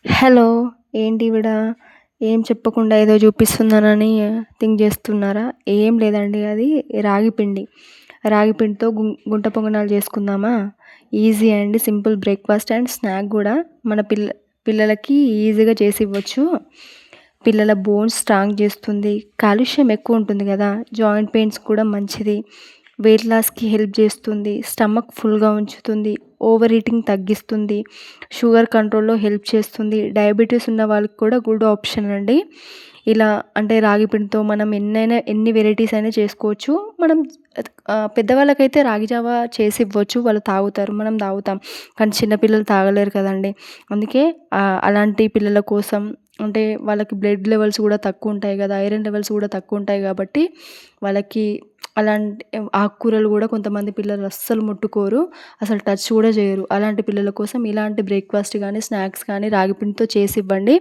Hello! ఏంటి ఈవిడ ఏం చెప్పకుండా ఏదో చూపిస్తున్నానని థింక్ చేస్తున్నారా? ఏం లేదండి, అది రాగి పిండి. రాగి పిండితో గుంట పొంగనాలు చేసుకుందామా? ఈజీ అండి, సింపుల్ బ్రేక్‌ఫాస్ట్ అండ్ స్నాక్ గూడా. మన పిల్లలకి ఈజీగా చేసి ఇవ్వచ్చు. పిల్లల బోన్స్ స్ట్రాంగ్ చేస్తుంది. కాల్షియం ఎక్కువ ఉంటుంది గదా! జాయింట్ పెయిన్స్ కూడా మంచిది. వెయిట్ లాస్‌కి హెల్ప్ చేస్తుంది. స్టమక్ ఫుల్‌గా ఉంచుతుంది. ఓవర్ ఈటింగ్ తగ్గిస్తుంది. షుగర్ కంట్రోల్‌లో హెల్ప్ చేస్తుంది. డయాబెటీస్ ఉన్న వాళ్ళకి కూడా గుడ్ ఆప్షన్ అండి. ఇలా అంటే రాగి పిండితో మనం ఎన్ని వెరైటీస్ అయినా చేసుకోవచ్చు. మనం పెద్దవాళ్ళకైతే రాగి జావ చేసి ఇవ్వచ్చు. వాళ్ళు తాగుతారు. మనం తాగుతాం. కానీ చిన్న పిల్లలు తాగలేరు కదండీ! అందుకే అలాంటి పిల్లల కోసం అంటే వాళ్ళకి బ్లడ్ లెవెల్స్ కూడా తక్కువుంటాయి గదా! ఐరన్ లెవెల్స్ కూడా తక్కువుంటాయి గాబట్టి వాళ్ళకి అలాంటి ఆకుకూరలు గూడా కొంతమంది పిల్లలు అస్సలు ముట్టుకోరు. అసలు టచ్ కూడా చేయరు. అలాంటి పిల్లల కోసం ఇలాంటి బ్రేక్‌ఫాస్ట్ గానీ, స్నాక్స్ కానీ రాగి పిండితో చేసివ్వండి.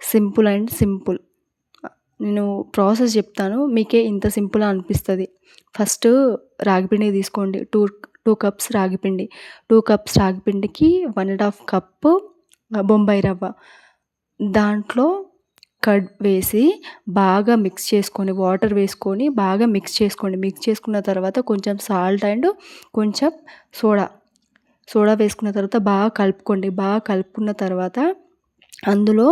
Simple and simple. నేను ప్రాసెస్ చెప్తాను. మీకే ఇంత సింపులా అనిపిస్తది. ఫస్టు రాగిపిండి తీసుకోండి. 2 కప్స్ రాగిపిండి. 2 కప్స్ రాగిపిండికి 1 ½ కప్పు బొంబాయి రవ్వ. దాంట్లో కర్డ్ వేసి బాగా మిక్స్ చేసుకొని, వాటర్ వేసుకొని బాగా మిక్స్ చేసుకోండి. మిక్స్ చేసుకున్న తర్వాత కొంచెం సాల్ట్ అండ్ కొంచెం సోడా. సోడా వేసుకున్న తర్వాత బాగా కలుపుకోండి. బాగా కలుపుకున్న తర్వాత అందులో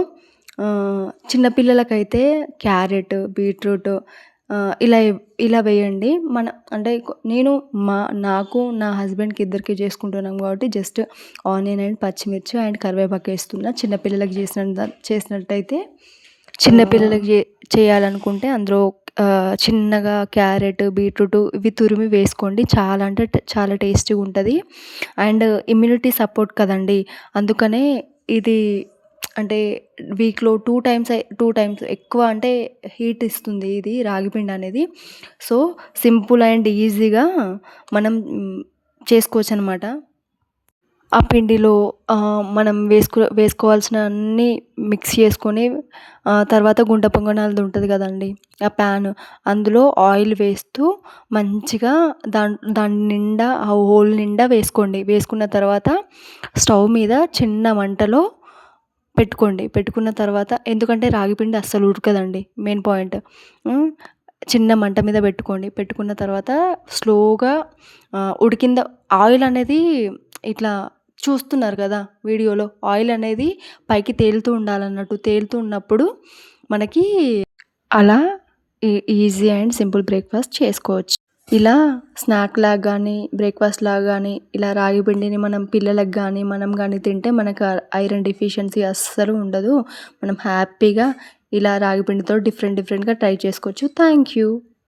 చిన్న పిల్లలకైతే క్యారెట్, బీట్రూట్ ఇలా ఇలా వేయండి. అంటే నేను నాకు, నా హస్బెండ్‌కి ఇద్దరికి చేసుకుంటున్నాం కాబట్టి జస్ట్ ఆనియన్ అండ్ పచ్చిమిర్చి అండ్ కరివేపాకు ఏస్తున్నా. చిన్న పిల్లలకి చేసినట్టయితే చిన్న పిల్లలకి చేయాలనుకుంటే అందులో చిన్నగా క్యారెట్, బీట్రూట్ ఇవి తురిమి వేసుకోండి. చాలా అంటే చాలా టేస్టీగా ఉంటది. అండ్ ఇమ్యూనిటీ సపోర్ట్ కదండీ! అందుకనే ఇది అంటే వీక్‌లో 2 టైమ్స్ ఎక్కువ అంటే హీట్ ఇస్తుంది ఇది రాగిపిండి అనేది. సో, సింపుల్ అండ్ ఈజీగా మనం చేసుకోవచ్చనమాట. ఆ పిండిలో మనం వేసుకోవాల్సిన అన్నీ మిక్స్ చేసుకొని తర్వాత గుంట పొంగనాలది ఉంటది కదండీ! ఆ ప్యాను. అందులో ఆయిల్ వేస్తూ మంచిగా దాని నిండా ఆ హోల్ నిండా వేసుకోండి. వేసుకున్న తర్వాత స్టవ్ మీద చిన్న మంటలో పెట్టుకోండి. పెట్టుకున్న తర్వాత ఎందుకంటే రాగిపిండి అస్సలు ఉడకదండి, మెయిన్ పాయింట్. చిన్న మంట మీద పెట్టుకోండి. పెట్టుకున్న తర్వాత స్లోగా ఉడికిందా ఆయిల్ అనేది ఇట్లా చూస్తున్నారు గదా వీడియోలో, ఆయిల్ అనేది పైకి తేలుతూ ఉండాలన్నట్టు. తేలుతూ ఉన్నప్పుడు మనకి అలా ఈజీ అండ్ సింపుల్ బ్రేక్‌ఫాస్ట్ చేసుకోవచ్చు. ఇలా స్నాక్‌లాగా గానీ, బ్రేక్‌ఫాస్ట్‌లాగా గానీ ఇలా రాగి పిండిని మనం పిల్లలకి గానీ, మనం గానీ తింటే మనకు ఐరన్ డెఫిషియన్సీ అస్సలు ఉండదు. మనం హ్యాపీగా ఇలా రాగి పిండితో డిఫరెంట్‌గా ట్రై చేసుకోవచ్చు. Thank you.